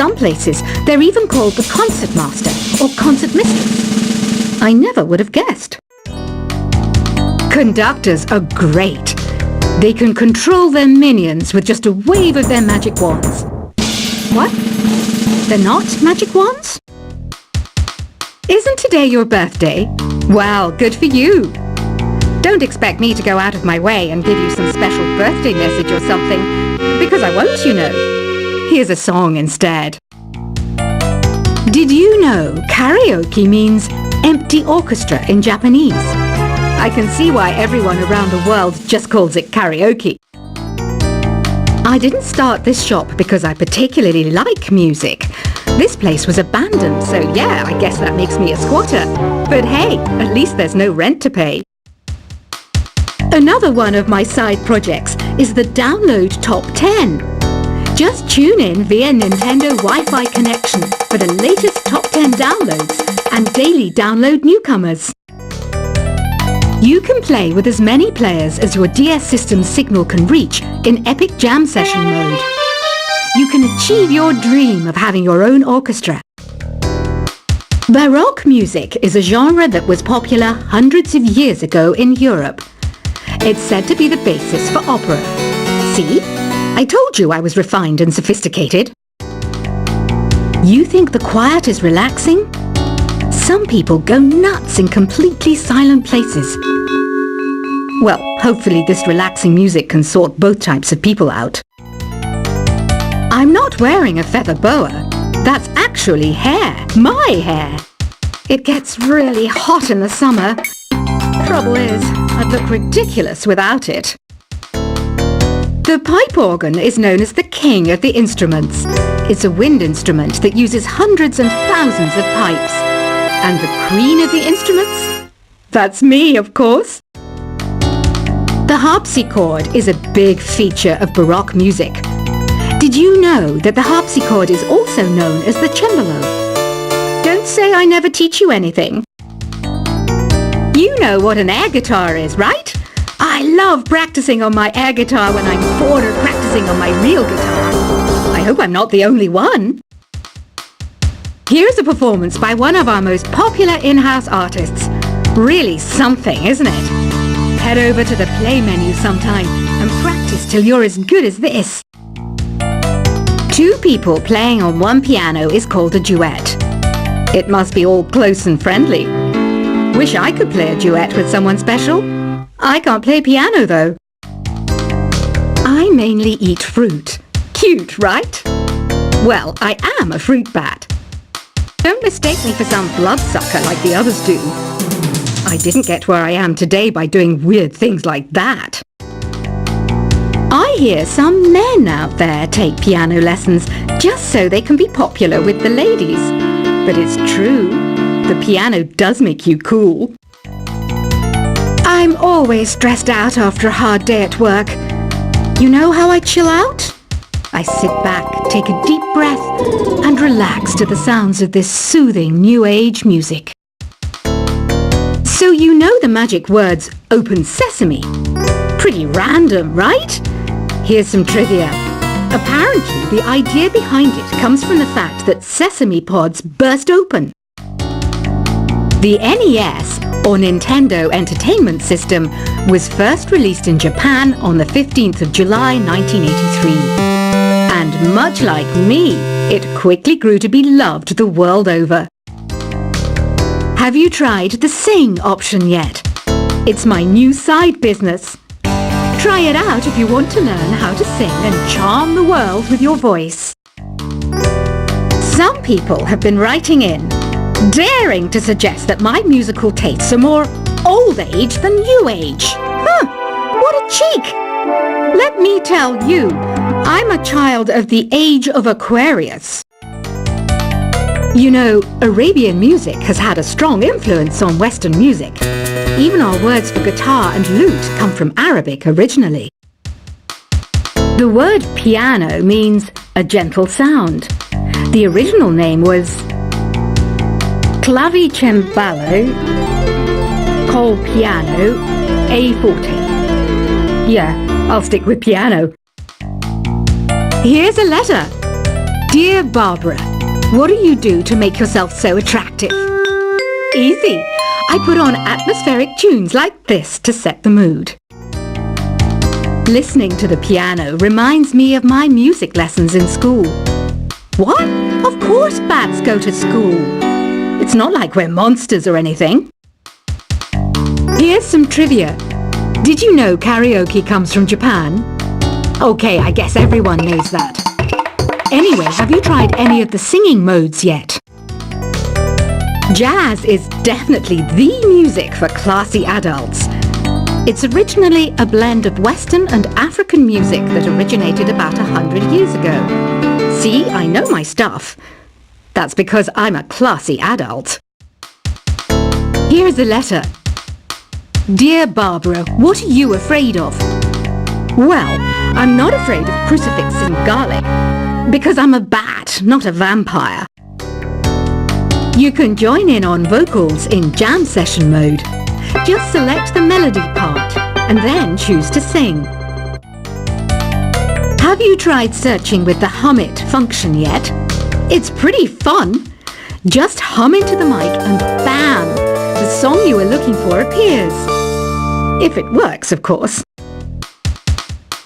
some places, they're even called the concert master or concert mistress. I never would have guessed. Conductors are great. They can control their minions with just a wave of their magic wands. What? They're not magic wands? Isn't today your birthday? Well, good for you. Don't expect me to go out of my way and give you some special birthday message or something, because I won't, you know. Here's a song instead. Did you know karaoke means empty orchestra in Japanese? I can see why everyone around the world just calls it karaoke. I didn't start this shop because I particularly like music. This place was abandoned, so yeah, I guess that makes me a squatter. But hey, at least there's no rent to pay. Another one of my side projects is the Download Top 10. Just tune in via Nintendo Wi-Fi connection for the latest top 10 downloads and daily download newcomers. You can play with as many players as your DS system's signal can reach in Epic Jam Session mode. You can achieve your dream of having your own orchestra. Baroque music is a genre that was popular hundreds of years ago in Europe. It's said to be the basis for opera. See? I told you I was refined and sophisticated. You think the quiet is relaxing? Some people go nuts in completely silent places. Well, hopefully this relaxing music can sort both types of people out. I'm not wearing a feather boa. That's actually hair. My hair. It gets really hot in the summer. Trouble is, I'd look ridiculous without it. The pipe organ is known as the king of the instruments. It's a wind instrument that uses hundreds and thousands of pipes. And the queen of the instruments? That's me, of course. The harpsichord is a big feature of Baroque music. Did you know that the harpsichord is also known as the cembalo? Don't say I never teach you anything. You know what an air guitar is, right? I love practicing on my air guitar when I'm bored of practicing on my real guitar. I hope I'm not the only one. Here's a performance by one of our most popular in-house artists. Really something, isn't it? Head over to the play menu sometime and practice till you're as good as this. Two people playing on one piano is called a duet. It must be all close and friendly. Wish I could play a duet with someone special. I can't play piano though. I mainly eat fruit. Cute, right? Well, I am a fruit bat. Don't mistake me for some bloodsucker like the others do. I didn't get where I am today by doing weird things like that. I hear some men out there take piano lessons just so they can be popular with the ladies. But it's true, the piano does make you cool. I'm always stressed out after a hard day at work. You know how I chill out? I sit back, take a deep breath, and relax to the sounds of this soothing new age music. So you know the magic words "Open Sesame"? Pretty random, right? Here's some trivia. Apparently, the idea behind it comes from the fact that sesame pods burst open. The NES, or Nintendo Entertainment System, was first released in Japan on the 15th of July 1983. And much like me, it quickly grew to be loved the world over. Have you tried the Sing option yet? It's my new side business. Try it out if you want to learn how to sing and charm the world with your voice. Some people have been writing in, daring to suggest that my musical tastes are more old age than new age. What a cheek! Let me tell you, I'm a child of the age of Aquarius. You know, Arabian music has had a strong influence on Western music. Even our words for guitar and lute come from Arabic originally. The word piano means a gentle sound. The original name was clavicembalo col piano a forte. Yeah, I'll stick with piano. Here's a letter. Dear Barbara, what do you do to make yourself so attractive? Easy. I put on atmospheric tunes like this to set the mood. Listening to the piano reminds me of my music lessons in school. What? Of course bats go to school. It's not like we're monsters or anything. Here's some trivia. Did you know karaoke comes from Japan? Okay, I guess everyone knows that. Anyway, have you tried any of the singing modes yet? Jazz is definitely the music for classy adults. It's originally a blend of Western and African music that originated about 100 years ago. See, I know my stuff. That's because I'm a classy adult. Here's a letter. Dear Barbara, what are you afraid of? Well, I'm not afraid of crucifix and garlic, because I'm a bat, not a vampire. You can join in on vocals in jam session mode. Just select the melody part and then choose to sing. Have you tried searching with the Hum It function yet? It's pretty fun. Just hum into the mic and bam! The song you were looking for appears. If it works, of course.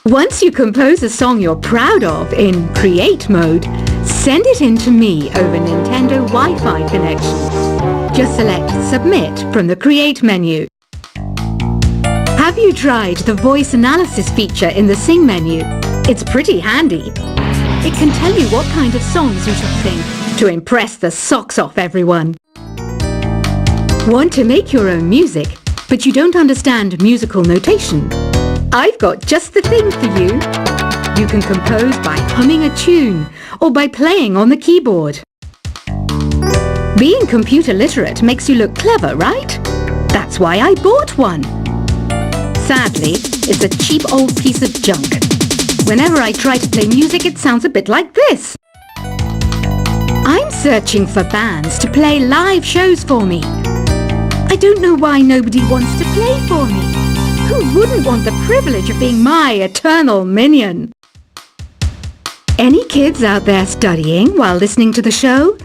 Once you compose a song you're proud of in Create mode, send it in to me over Nintendo Wi-Fi connection. Just select Submit from the Create menu. Have you tried the voice analysis feature in the Sing menu? It's pretty handy. It can tell you what kind of songs you should sing to impress the socks off everyone. Want to make your own music, but you don't understand musical notation? I've got just the thing for you. You can compose by humming a tune or by playing on the keyboard. Being computer literate makes you look clever, right? That's why I bought one. Sadly, it's a cheap old piece of junk. Whenever I try to play music, it sounds a bit like this. I'm searching for bands to play live shows for me. I don't know why nobody wants to play for me. Who wouldn't want the privilege of being my eternal minion? Any kids out there studying while listening to the show?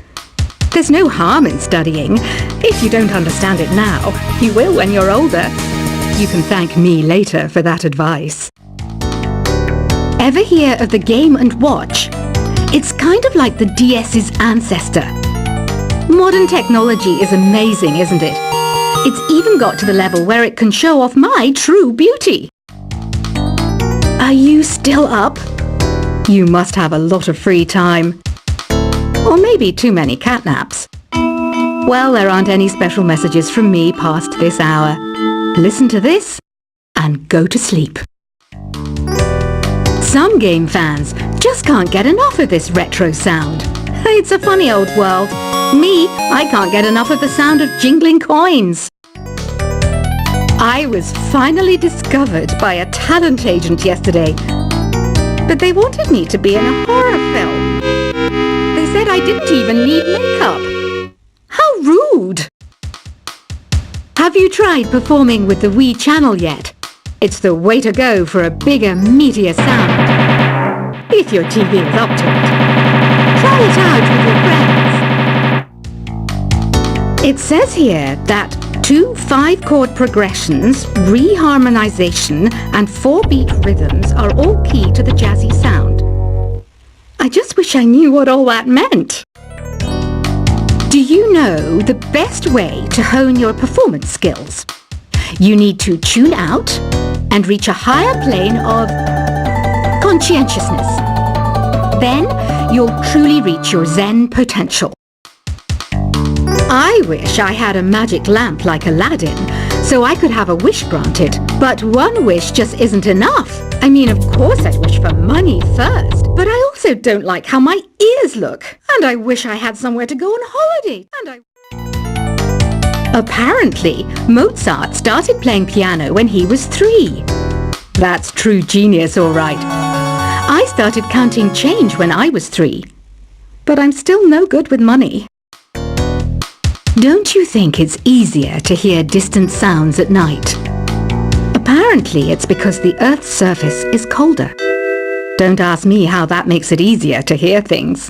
There's no harm in studying. If you don't understand it now, you will when you're older. You can thank me later for that advice. Ever hear of the Game & Watch? It's kind of like the DS's ancestor. Modern technology is amazing, isn't it? It's even got to the level where it can show off my true beauty. Are you still up? You must have a lot of free time. Or maybe too many catnaps. Well, there aren't any special messages from me past this hour. Listen to this and go to sleep. Some game fans just can't get enough of this retro sound. It's a funny old world. Me, I can't get enough of the sound of jingling coins. I was finally discovered by a talent agent yesterday, but they wanted me to be in a horror film. They said I didn't even need makeup. How rude! Have you tried performing with the Wii channel yet? It's the way to go for a bigger, meatier sound. If your TV is up to it. Try it out with your friends. It says here that 2 5-chord progressions, reharmonization, and 4-beat rhythms are all key to the jazzy sound. I just wish I knew what all that meant. Do you know the best way to hone your performance skills? You need to tune out and reach a higher plane of conscientiousness. Then you'll truly reach your Zen potential. I wish I had a magic lamp like Aladdin, so I could have a wish granted. But one wish just isn't enough. I mean, of course I'd wish for money first, but I also don't like how my ears look. And I wish I had somewhere to go on holiday. Apparently, Mozart started playing piano when he was 3. That's true genius, all right. I started counting change when I was 3. But I'm still no good with money. Don't you think it's easier to hear distant sounds at night? Apparently, it's because the Earth's surface is colder. Don't ask me how that makes it easier to hear things.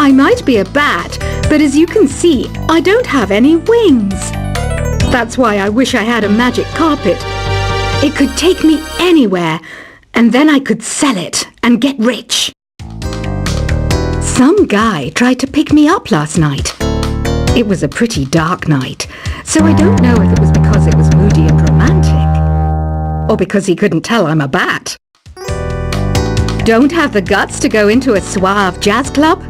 I might be a bat, but as you can see, I don't have any wings. That's why I wish I had a magic carpet. It could take me anywhere, and then I could sell it and get rich. Some guy tried to pick me up last night. It was a pretty dark night, so I don't know if it was because it was moody and romantic, or because he couldn't tell I'm a bat. Don't have the guts to go into a suave jazz club?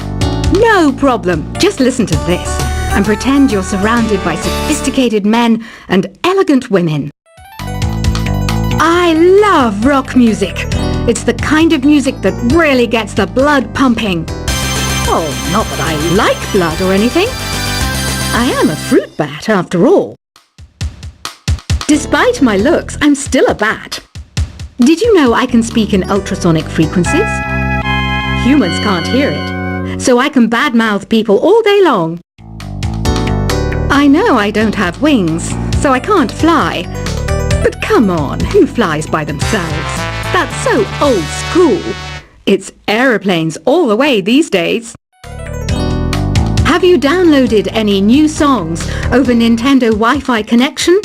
No problem. Just listen to this and pretend you're surrounded by sophisticated men and elegant women. I love rock music. It's the kind of music that really gets the blood pumping. Oh, not that I like blood or anything. I am a fruit bat after all. Despite my looks, I'm still a bat. Did you know I can speak in ultrasonic frequencies? Humans can't hear it, so I can badmouth people all day long. I know I don't have wings, so I can't fly. But come on, who flies by themselves? That's so old school. It's aeroplanes all the way these days. Have you downloaded any new songs over Nintendo Wi-Fi connection?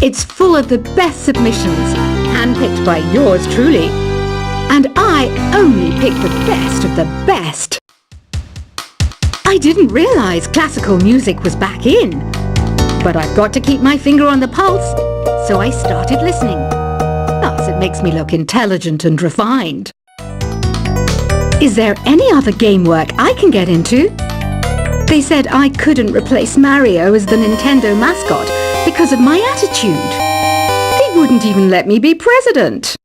It's full of the best submissions, handpicked by yours truly. And I only pick the best of the best. I didn't realize classical music was back in. But I've got to keep my finger on the pulse, so I started listening. Thus, it makes me look intelligent and refined. Is there any other game work I can get into? They said I couldn't replace Mario as the Nintendo mascot because of my attitude. They wouldn't even let me be president.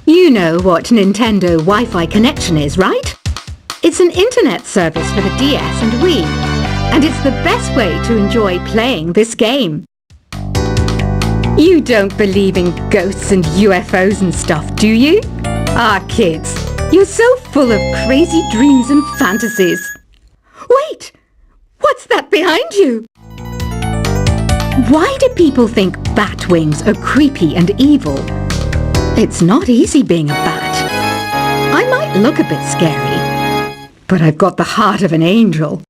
You know what Nintendo Wi-Fi connection is, right? It's an internet service for the DS and Wii, and it's the best way to enjoy playing this game. You don't believe in ghosts and UFOs and stuff, do you? Ah, kids, you're so full of crazy dreams and fantasies. Wait! What's that behind you? Why do people think bat wings are creepy and evil? It's not easy being a bat. I might look a bit scary, but I've got the heart of an angel.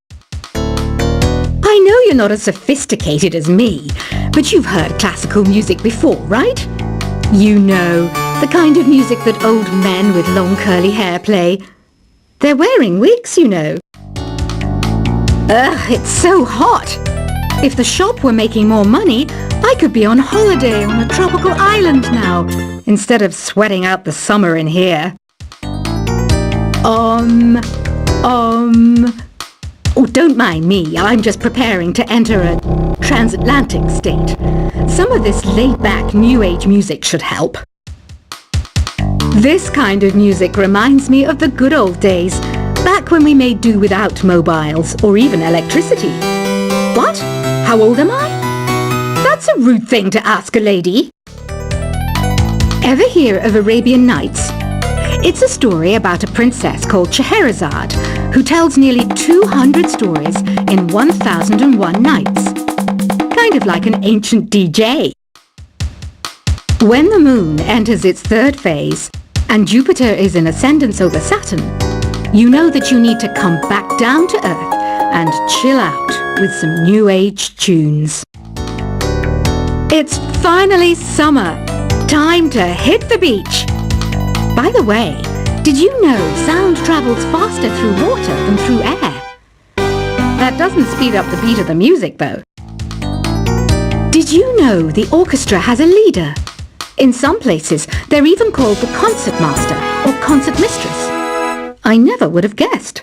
I know you're not as sophisticated as me, but you've heard classical music before, right? You know, the kind of music that old men with long curly hair play. They're wearing wigs, you know. Ugh, it's so hot. If the shop were making more money, I could be on holiday on a tropical island now, instead of sweating out the summer in here. Oh, don't mind me. I'm just preparing to enter a transatlantic state. Some of this laid-back New Age music should help. This kind of music reminds me of the good old days, back when we made do without mobiles or even electricity. What? How old am I? That's a rude thing to ask a lady. Ever hear of Arabian Nights? It's a story about a princess called Scheherazade, who tells nearly 200 stories in 1001 nights. Kind of like an ancient DJ. When the moon enters its third phase, and Jupiter is in ascendance over Saturn, you know that you need to come back down to Earth and chill out with some New Age tunes. It's finally summer. Time to hit the beach. By the way, did you know sound travels faster through water than through air? That doesn't speed up the beat of the music, though. Did you know the orchestra has a leader? In some places, they're even called the concert master or concert mistress. I never would have guessed.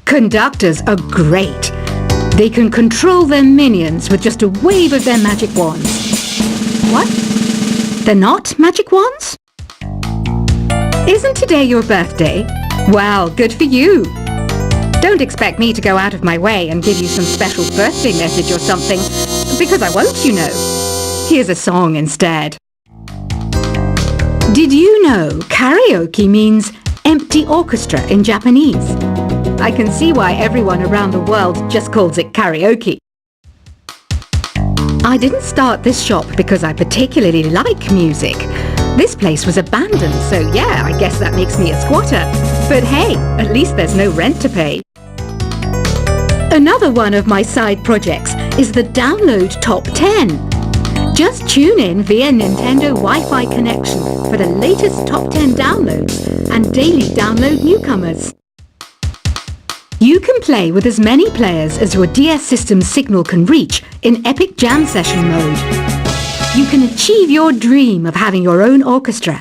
Conductors are great. They can control their minions with just a wave of their magic wands. What? They're not magic wands? Isn't today your birthday? Well, good for you. Don't expect me to go out of my way and give you some special birthday message or something, because I won't, you know. Here's a song instead. Did you know karaoke means empty orchestra in Japanese? I can see why everyone around the world just calls it karaoke. I didn't start this shop because I particularly like music. This place was abandoned, so yeah, I guess that makes me a squatter. But hey, at least there's no rent to pay. Another one of my side projects is the Download Top 10. Just tune in via Nintendo Wi-Fi connection for the latest Top 10 downloads and daily download newcomers. You can play with as many players as your DS system's signal can reach in Epic Jam Session mode. You can achieve your dream of having your own orchestra